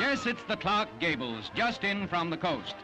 Yes, it's the Clark Gables, just in from the coast.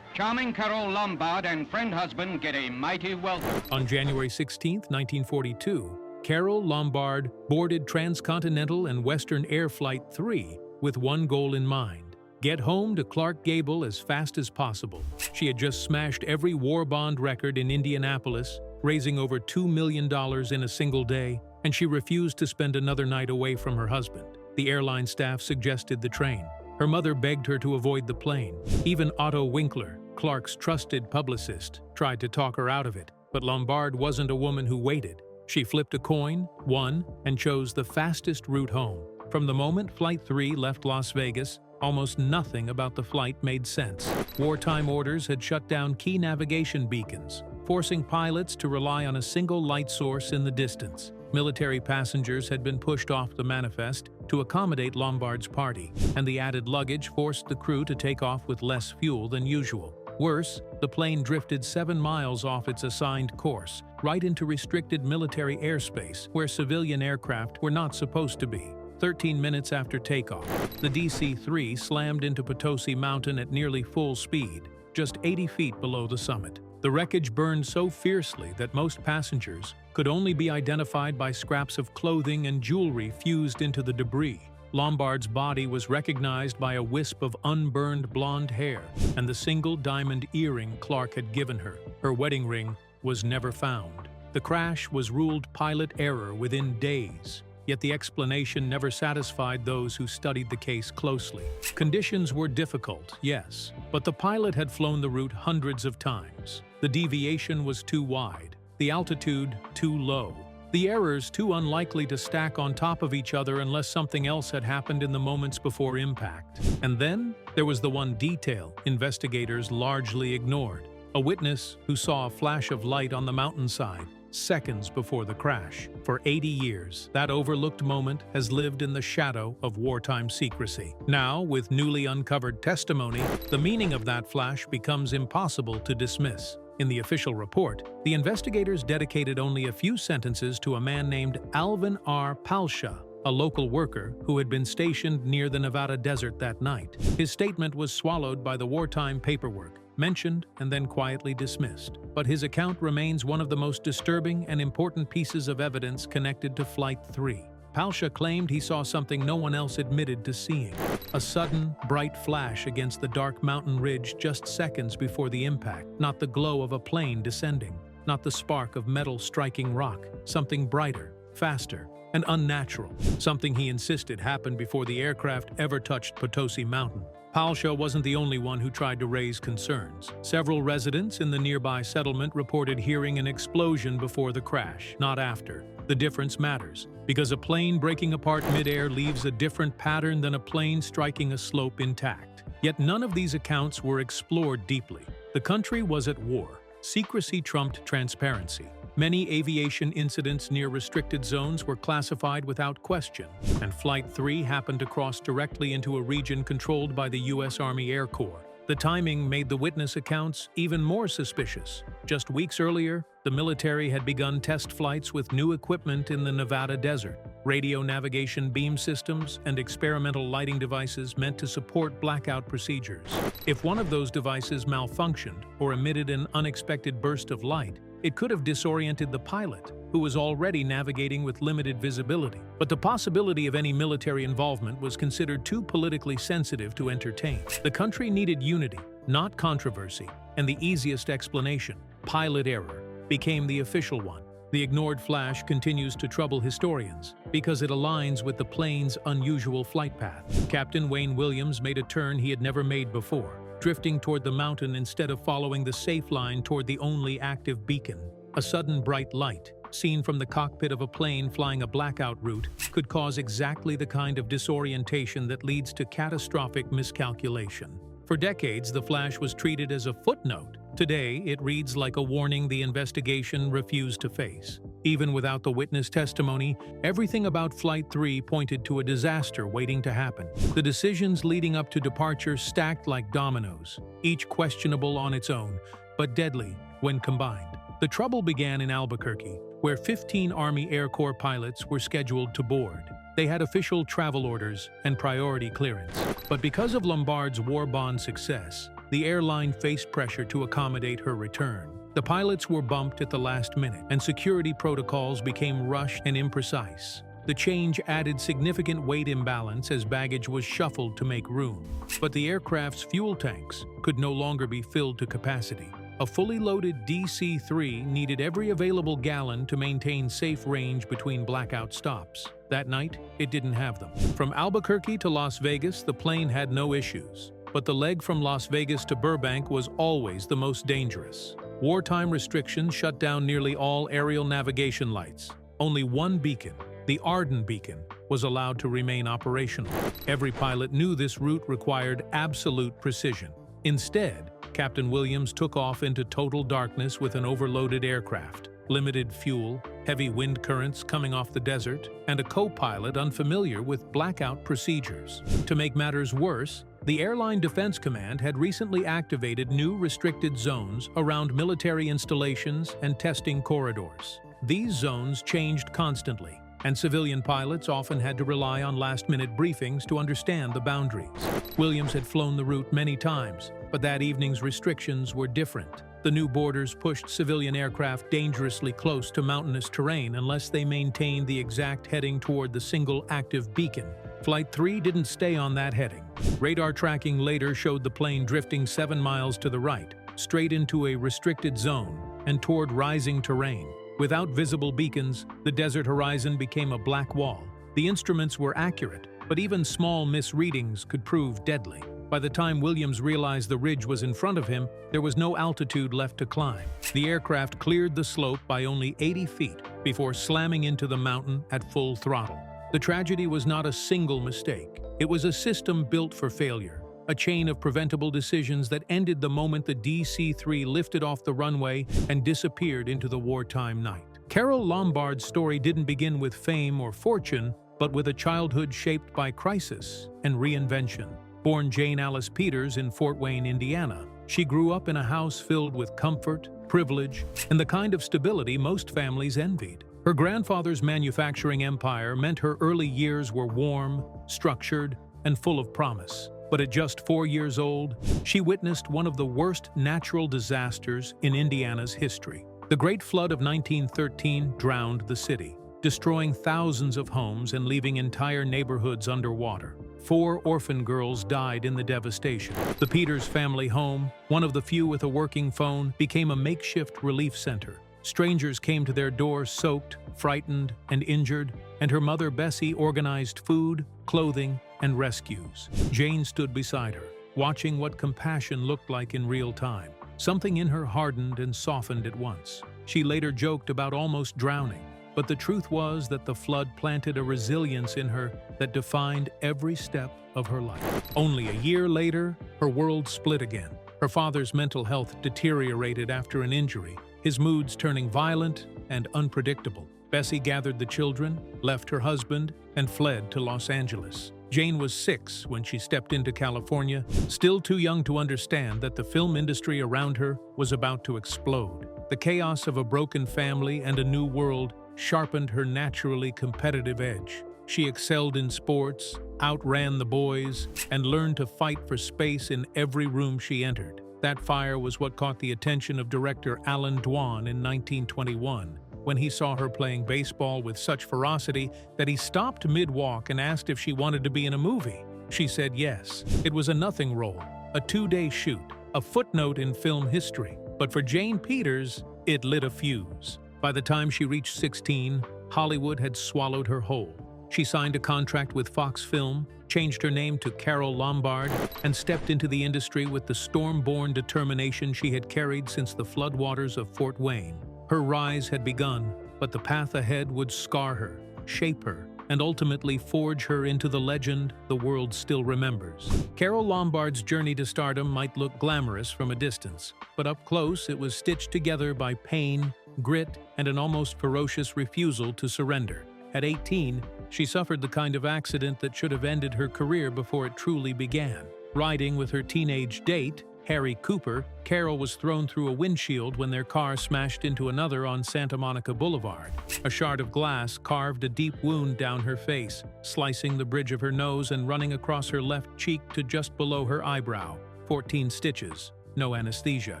Charming Carole Lombard and friend husband get a mighty welcome. On January 16, 1942, Carole Lombard boarded Transcontinental and Western Air Flight 3 with one goal in mind: get home to Clark Gable as fast as possible. She had just smashed every war bond record in Indianapolis, raising over $2 million in a single day, and she refused to spend another night away from her husband. The airline staff suggested the train. Her mother begged her to avoid the plane. Even Otto Winkler, Clark's trusted publicist, tried to talk her out of it. But Lombard wasn't a woman who waited. She flipped a coin, won, and chose the fastest route home. From the moment Flight 3 left Las Vegas, almost nothing about the flight made sense. Wartime orders had shut down key navigation beacons, forcing pilots to rely on a single light source in the distance. Military passengers had been pushed off the manifest to accommodate Lombard's party, and the added luggage forced the crew to take off with less fuel than usual. Worse, the plane drifted 7 miles off its assigned course, right into restricted military airspace where civilian aircraft were not supposed to be. 13 minutes after takeoff, the DC-3 slammed into Potosi Mountain at nearly full speed, just 80 feet below the summit. The wreckage burned so fiercely that most passengers could only be identified by scraps of clothing and jewelry fused into the debris. Lombard's body was recognized by a wisp of unburned blonde hair and the single diamond earring Clark had given her. Her wedding ring was never found. The crash was ruled pilot error within days. Yet the explanation never satisfied those who studied the case closely. Conditions were difficult, yes, but the pilot had flown the route hundreds of times. The deviation was too wide, the altitude too low, the errors too unlikely to stack on top of each other unless something else had happened in the moments before impact. And then there was the one detail investigators largely ignored: a witness who saw a flash of light on the mountainside seconds before the crash. For 80 years, that overlooked moment has lived in the shadow of wartime secrecy. Now, with newly uncovered testimony, the meaning of that flash becomes impossible to dismiss. In the official report, the investigators dedicated only a few sentences to a man named Alvin R. Palsha, a local worker who had been stationed near the Nevada desert that night. His statement was swallowed by the wartime paperwork, mentioned and then quietly dismissed. But his account remains one of the most disturbing and important pieces of evidence connected to Flight 3. Palsha claimed he saw something no one else admitted to seeing: a sudden, bright flash against the dark mountain ridge just seconds before the impact. Not the glow of a plane descending, not the spark of metal striking rock. Something brighter, faster, and unnatural. Something he insisted happened before the aircraft ever touched Potosi Mountain. Palsha wasn't the only one who tried to raise concerns. Several residents in the nearby settlement reported hearing an explosion before the crash, not after. The difference matters, because a plane breaking apart midair leaves a different pattern than a plane striking a slope intact. Yet none of these accounts were explored deeply. The country was at war. Secrecy trumped transparency. Many aviation incidents near restricted zones were classified without question, and Flight 3 happened to cross directly into a region controlled by the U.S. Army Air Corps. The timing made the witness accounts even more suspicious. Just weeks earlier, the military had begun test flights with new equipment in the Nevada desert: radio navigation beam systems and experimental lighting devices meant to support blackout procedures. If one of those devices malfunctioned or emitted an unexpected burst of light, it could have disoriented the pilot, who was already navigating with limited visibility. But the possibility of any military involvement was considered too politically sensitive to entertain. The country needed unity, not controversy, and the easiest explanation, pilot error, became the official one. The ignored flash continues to trouble historians because it aligns with the plane's unusual flight path. Captain Wayne Williams made a turn he had never made before, drifting toward the mountain instead of following the safe line toward the only active beacon. A sudden bright light, seen from the cockpit of a plane flying a blackout route, could cause exactly the kind of disorientation that leads to catastrophic miscalculation. For decades, the flash was treated as a footnote. Today, it reads like a warning the investigation refused to face. Even without the witness testimony, everything about Flight 3 pointed to a disaster waiting to happen. The decisions leading up to departure stacked like dominoes, each questionable on its own, but deadly when combined. The trouble began in Albuquerque, where 15 Army Air Corps pilots were scheduled to board. They had official travel orders and priority clearance. But because of Lombard's war bond success, the airline faced pressure to accommodate her return. The pilots were bumped at the last minute, and security protocols became rushed and imprecise. The change added significant weight imbalance as baggage was shuffled to make room. But the aircraft's fuel tanks could no longer be filled to capacity. A fully loaded DC-3 needed every available gallon to maintain safe range between blackout stops. That night, it didn't have them. From Albuquerque to Las Vegas, the plane had no issues. But the leg from Las Vegas to Burbank was always the most dangerous. Wartime restrictions shut down nearly all aerial navigation lights. Only one beacon, the Arden beacon, was allowed to remain operational. Every pilot knew this route required absolute precision. Instead, Captain Williams took off into total darkness with an overloaded aircraft, limited fuel, heavy wind currents coming off the desert, and a co-pilot unfamiliar with blackout procedures. To make matters worse, the Airline Defense Command had recently activated new restricted zones around military installations and testing corridors. These zones changed constantly, and civilian pilots often had to rely on last-minute briefings to understand the boundaries. Williams had flown the route many times, but that evening's restrictions were different. The new borders pushed civilian aircraft dangerously close to mountainous terrain unless they maintained the exact heading toward the single active beacon. Flight 3 didn't stay on that heading. Radar tracking later showed the plane drifting 7 miles to the right, straight into a restricted zone and toward rising terrain. Without visible beacons, the desert horizon became a black wall. The instruments were accurate, but even small misreadings could prove deadly. By the time Williams realized the ridge was in front of him, there was no altitude left to climb. The aircraft cleared the slope by only 80 feet before slamming into the mountain at full throttle. The tragedy was not a single mistake. It was a system built for failure, a chain of preventable decisions that ended the moment the DC-3 lifted off the runway and disappeared into the wartime night. Carole Lombard's story didn't begin with fame or fortune, but with a childhood shaped by crisis and reinvention. Born Jane Alice Peters in Fort Wayne, Indiana, she grew up in a house filled with comfort, privilege, and the kind of stability most families envied. Her grandfather's manufacturing empire meant her early years were warm, structured, and full of promise. But at just 4 years old, she witnessed one of the worst natural disasters in Indiana's history. The Great Flood of 1913 drowned the city, destroying thousands of homes and leaving entire neighborhoods underwater. 4 orphan girls died in the devastation. The Peters family home, one of the few with a working phone, became a makeshift relief center. Strangers came to their door soaked, frightened, and injured, and her mother Bessie organized food, clothing, and rescues. Jane stood beside her, watching what compassion looked like in real time. Something in her hardened and softened at once. She later joked about almost drowning, but the truth was that the flood planted a resilience in her that defined every step of her life. Only a year later, her world split again. Her father's mental health deteriorated after an injury, his moods turning violent and unpredictable. Bessie gathered the children, left her husband, and fled to Los Angeles. Jane was 6 when she stepped into California, still too young to understand that the film industry around her was about to explode. The chaos of a broken family and a new world sharpened her naturally competitive edge. She excelled in sports, outran the boys, and learned to fight for space in every room she entered. That fire was what caught the attention of director Alan Dwan in 1921, when he saw her playing baseball with such ferocity that he stopped mid-walk and asked if she wanted to be in a movie. She said yes. It was a nothing role, a 2-day shoot, a footnote in film history. But for Jane Peters, it lit a fuse. By the time she reached 16, Hollywood had swallowed her whole. She signed a contract with Fox Film, changed her name to Carole Lombard, and stepped into the industry with the storm-born determination she had carried since the floodwaters of Fort Wayne. Her rise had begun, but the path ahead would scar her, shape her, and ultimately forge her into the legend the world still remembers. Carole Lombard's journey to stardom might look glamorous from a distance, but up close it was stitched together by pain, grit, and an almost ferocious refusal to surrender. At 18, she suffered the kind of accident that should have ended her career before it truly began. Riding with her teenage date, Harry Cooper, Carole was thrown through a windshield when their car smashed into another on Santa Monica Boulevard. A shard of glass carved a deep wound down her face, slicing the bridge of her nose and running across her left cheek to just below her eyebrow. 14 stitches, no anesthesia.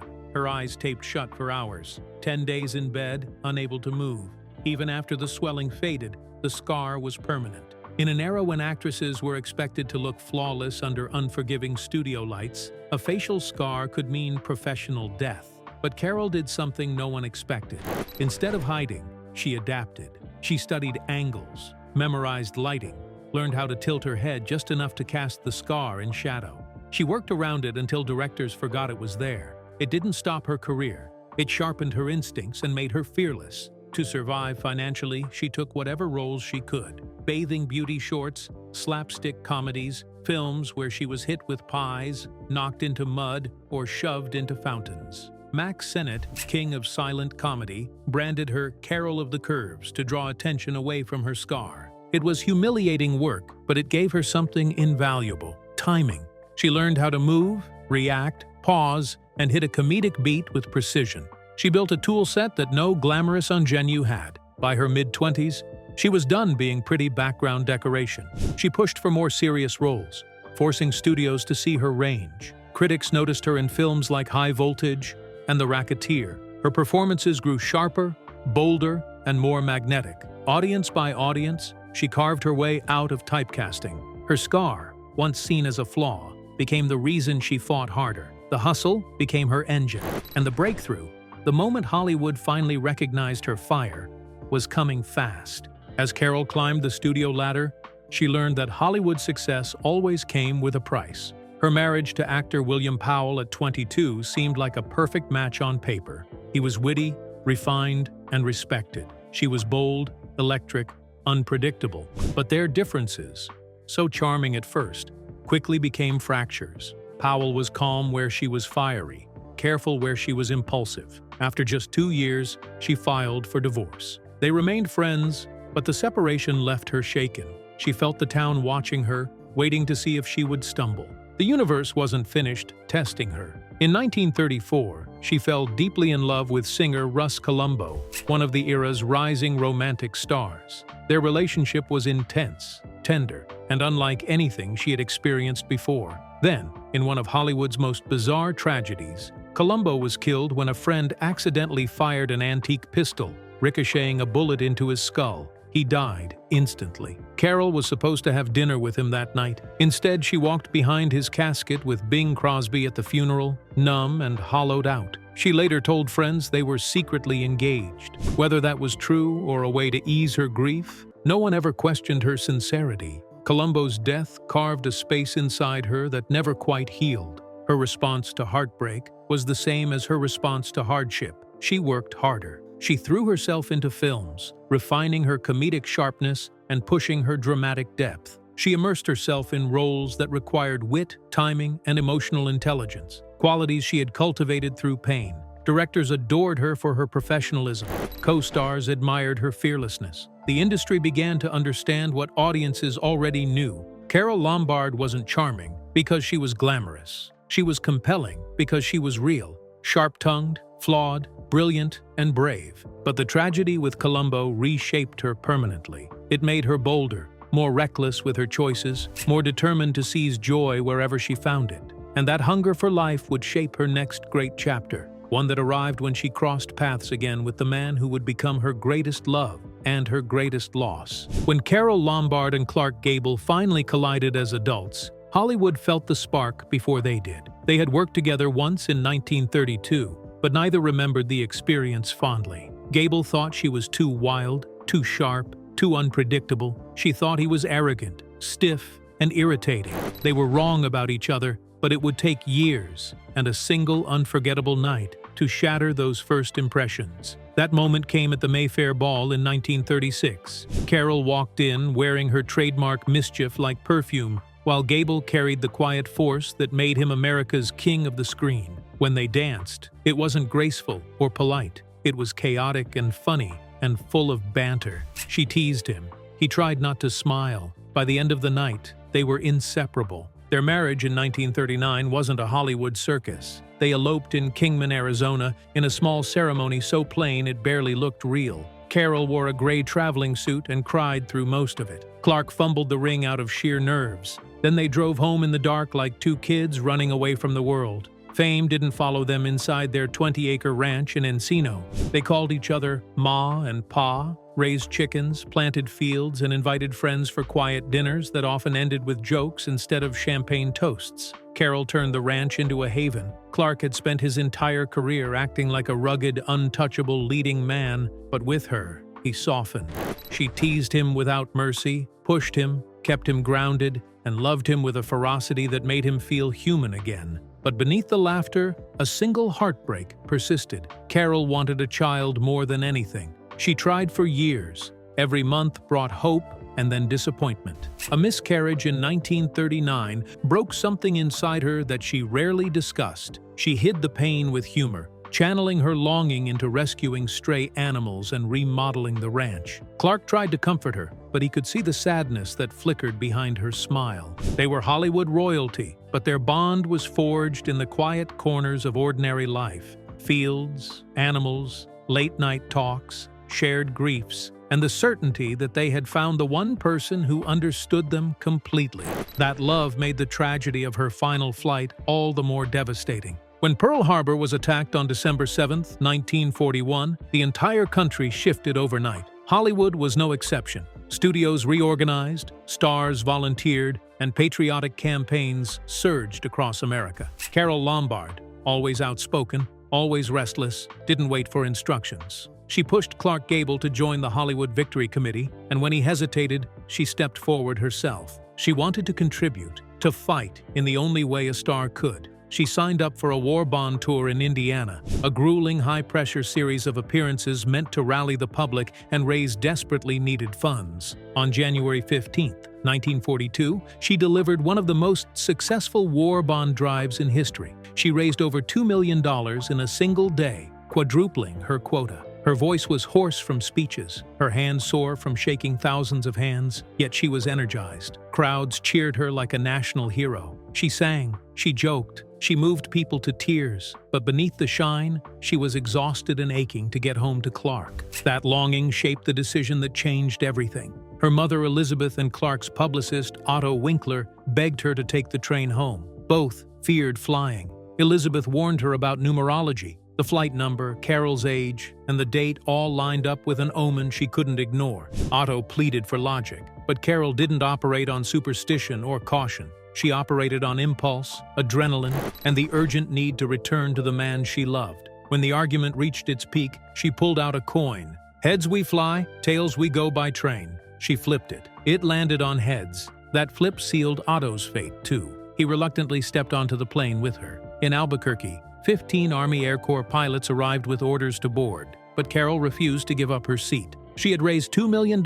Her eyes taped shut for hours. 10 days in bed, unable to move. Even after the swelling faded, the scar was permanent. In an era when actresses were expected to look flawless under unforgiving studio lights, a facial scar could mean professional death. But Carole did something no one expected. Instead of hiding, she adapted. She studied angles, memorized lighting, learned how to tilt her head just enough to cast the scar in shadow. She worked around it until directors forgot it was there. It didn't stop her career. It sharpened her instincts and made her fearless. To survive financially, she took whatever roles she could. Bathing beauty shorts, slapstick comedies, films where she was hit with pies, knocked into mud, or shoved into fountains. Max Sennett, king of silent comedy, branded her Carole of the Curves to draw attention away from her scar. It was humiliating work, but it gave her something invaluable: timing. She learned how to move, react, pause, and hit a comedic beat with precision. She built a tool set that no glamorous ingenue had. By her mid-20s, she was done being pretty background decoration. She pushed for more serious roles, forcing studios to see her range. Critics noticed her in films like High Voltage and The Racketeer. Her performances grew sharper, bolder, and more magnetic. Audience by audience, she carved her way out of typecasting. Her scar, once seen as a flaw, became the reason she fought harder. The hustle became her engine, and the breakthrough, the moment Hollywood finally recognized her fire, was coming fast. As Carole climbed the studio ladder, she learned that Hollywood success always came with a price. Her marriage to actor William Powell at 22 seemed like a perfect match on paper. He was witty, refined, and respected. She was bold, electric, unpredictable. But their differences, so charming at first, quickly became fractures. Powell was calm where she was fiery, careful where she was impulsive. After just 2 years, she filed for divorce. They remained friends, but the separation left her shaken. She felt the town watching her, waiting to see if she would stumble. The universe wasn't finished testing her. In 1934, she fell deeply in love with singer Russ Columbo, one of the era's rising romantic stars. Their relationship was intense, tender, and unlike anything she had experienced before. Then, in one of Hollywood's most bizarre tragedies, Columbo was killed when a friend accidentally fired an antique pistol, ricocheting a bullet into his skull. He died instantly. Carole was supposed to have dinner with him that night. Instead, she walked behind his casket with Bing Crosby at the funeral, numb and hollowed out. She later told friends they were secretly engaged. Whether that was true or a way to ease her grief, no one ever questioned her sincerity. Columbo's death carved a space inside her that never quite healed. Her response to heartbreak was the same as her response to hardship. She worked harder. She threw herself into films, refining her comedic sharpness and pushing her dramatic depth. She immersed herself in roles that required wit, timing, and emotional intelligence, qualities she had cultivated through pain. Directors adored her for her professionalism. Co-stars admired her fearlessness. The industry began to understand what audiences already knew. Carole Lombard wasn't charming because she was glamorous. She was compelling because she was real, sharp-tongued, flawed, brilliant, and brave. But the tragedy with Columbo reshaped her permanently. It made her bolder, more reckless with her choices, more determined to seize joy wherever she found it. And that hunger for life would shape her next great chapter, one that arrived when she crossed paths again with the man who would become her greatest love and her greatest loss. When Carole Lombard and Clark Gable finally collided as adults, Hollywood felt the spark before they did. They had worked together once in 1932, but neither remembered the experience fondly. Gable thought she was too wild, too sharp, too unpredictable. She thought he was arrogant, stiff, and irritating. They were wrong about each other, but it would take years and a single unforgettable night to shatter those first impressions. That moment came at the Mayfair Ball in 1936. Carole walked in wearing her trademark mischief-like perfume, while Gable carried the quiet force that made him America's king of the screen. When they danced, it wasn't graceful or polite. It was chaotic and funny and full of banter. She teased him. He tried not to smile. By the end of the night, they were inseparable. Their marriage in 1939 wasn't a Hollywood circus. They eloped in Kingman, Arizona, in a small ceremony so plain it barely looked real. Carole wore a gray traveling suit and cried through most of it. Clark fumbled the ring out of sheer nerves. Then they drove home in the dark like two kids running away from the world. Fame didn't follow them inside their 20-acre ranch in Encino. They called each other Ma and Pa, raised chickens, planted fields, and invited friends for quiet dinners that often ended with jokes instead of champagne toasts. Carole turned the ranch into a haven. Clark had spent his entire career acting like a rugged, untouchable leading man, but with her, he softened. She teased him without mercy, pushed him, kept him grounded, and loved him with a ferocity that made him feel human again. But beneath the laughter, a single heartbreak persisted. Carole wanted a child more than anything. She tried for years. Every month brought hope and then disappointment. A miscarriage in 1939 broke something inside her that she rarely discussed. She hid the pain with humor, channeling her longing into rescuing stray animals and remodeling the ranch. Clark tried to comfort her, but he could see the sadness that flickered behind her smile. They were Hollywood royalty, but their bond was forged in the quiet corners of ordinary life. Fields, animals, late-night talks, shared griefs, and the certainty that they had found the one person who understood them completely. That love made the tragedy of her final flight all the more devastating. When Pearl Harbor was attacked on December 7, 1941, the entire country shifted overnight. Hollywood was no exception. Studios reorganized, stars volunteered, and patriotic campaigns surged across America. Carole Lombard, always outspoken, always restless, didn't wait for instructions. She pushed Clark Gable to join the Hollywood Victory Committee, and when he hesitated, she stepped forward herself. She wanted to contribute, to fight in the only way a star could. She signed up for a war bond tour in Indiana, a grueling high-pressure series of appearances meant to rally the public and raise desperately needed funds. On January 15, 1942, she delivered one of the most successful war bond drives in history. She raised over $2 million in a single day, quadrupling her quota. Her voice was hoarse from speeches, her hands sore from shaking thousands of hands, yet she was energized. Crowds cheered her like a national hero. She sang, she joked, she moved people to tears, but beneath the shine, she was exhausted and aching to get home to Clark. That longing shaped the decision that changed everything. Her mother Elizabeth and Clark's publicist, Otto Winkler, begged her to take the train home. Both feared flying. Elizabeth warned her about numerology. The flight number, Carole's age, and the date all lined up with an omen she couldn't ignore. Otto pleaded for logic, but Carole didn't operate on superstition or caution. She operated on impulse, adrenaline, and the urgent need to return to the man she loved. When the argument reached its peak, she pulled out a coin. Heads we fly, tails we go by train. She flipped it. It landed on heads. That flip sealed Otto's fate, too. He reluctantly stepped onto the plane with her. In Albuquerque, 15 Army Air Corps pilots arrived with orders to board, but Carole refused to give up her seat. She had raised $2 million,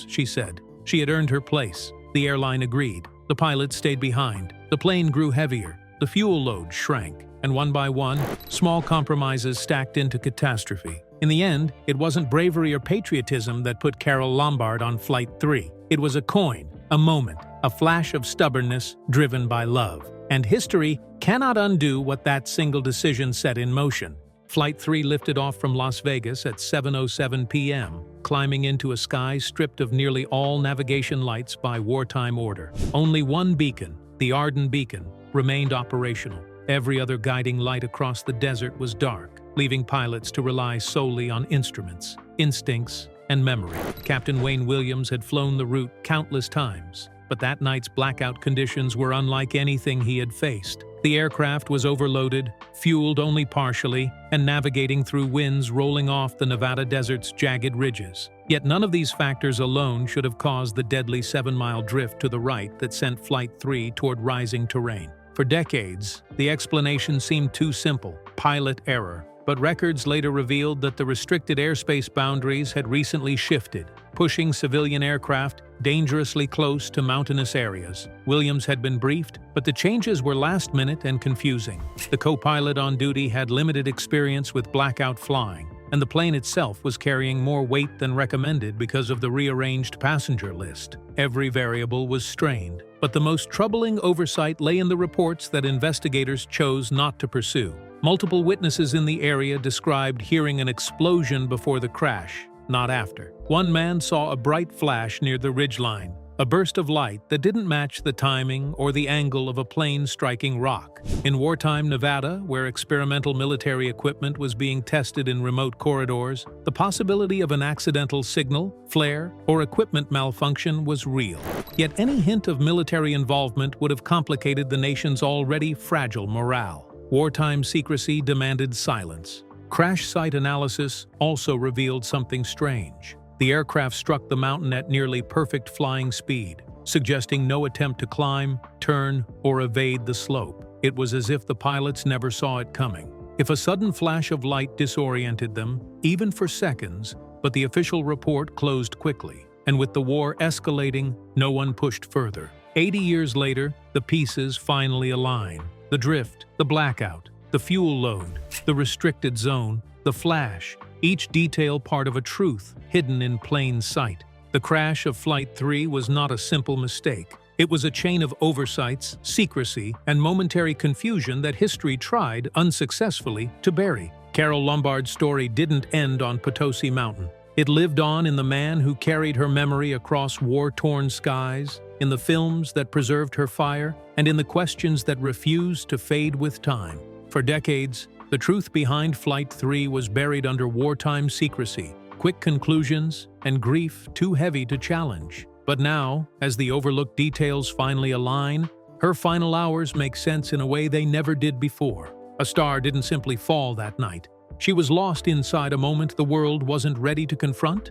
she said. She had earned her place. The airline agreed. The pilots stayed behind. The plane grew heavier. The fuel load shrank. And one by one, small compromises stacked into catastrophe. In the end, it wasn't bravery or patriotism that put Carole Lombard on Flight 3. It was a coin, a moment, a flash of stubbornness driven by love. And history cannot undo what that single decision set in motion. Flight 3 lifted off from Las Vegas at 7:07 p.m., climbing into a sky stripped of nearly all navigation lights by wartime order. Only one beacon, the Arden Beacon, remained operational. Every other guiding light across the desert was dark, leaving pilots to rely solely on instruments, instincts, and memory. Captain Wayne Williams had flown the route countless times, but that night's blackout conditions were unlike anything he had faced. The aircraft was overloaded, fueled only partially, and navigating through winds rolling off the Nevada desert's jagged ridges. Yet none of these factors alone should have caused the deadly 7-mile drift to the right that sent Flight 3 toward rising terrain. For decades, the explanation seemed too simple: pilot error. But records later revealed that the restricted airspace boundaries had recently shifted, pushing civilian aircraft dangerously close to mountainous areas. Williams had been briefed, but the changes were last-minute and confusing. The co-pilot on duty had limited experience with blackout flying, and the plane itself was carrying more weight than recommended because of the rearranged passenger list. Every variable was strained. But the most troubling oversight lay in the reports that investigators chose not to pursue. Multiple witnesses in the area described hearing an explosion before the crash, not after. One man saw a bright flash near the ridgeline, a burst of light that didn't match the timing or the angle of a plane striking rock. In wartime Nevada, where experimental military equipment was being tested in remote corridors, the possibility of an accidental signal, flare, or equipment malfunction was real. Yet any hint of military involvement would have complicated the nation's already fragile morale. Wartime secrecy demanded silence. Crash site analysis also revealed something strange. The aircraft struck the mountain at nearly perfect flying speed, suggesting no attempt to climb, turn, or evade the slope. It was as if the pilots never saw it coming. If a sudden flash of light disoriented them, even for seconds, but the official report closed quickly. And with the war escalating, no one pushed further. 80 years later, the pieces finally align. The drift, the blackout, the fuel load, the restricted zone, the flash, each detail part of a truth hidden in plain sight. The crash of Flight 3 was not a simple mistake. It was a chain of oversights, secrecy, and momentary confusion that history tried, unsuccessfully, to bury. Carole Lombard's story didn't end on Potosi Mountain. It lived on in the man who carried her memory across war-torn skies, in the films that preserved her fire, and in the questions that refused to fade with time. For decades, the truth behind Flight 3 was buried under wartime secrecy, quick conclusions, and grief too heavy to challenge. But now, as the overlooked details finally align, her final hours make sense in a way they never did before. A star didn't simply fall that night. She was lost inside a moment the world wasn't ready to confront.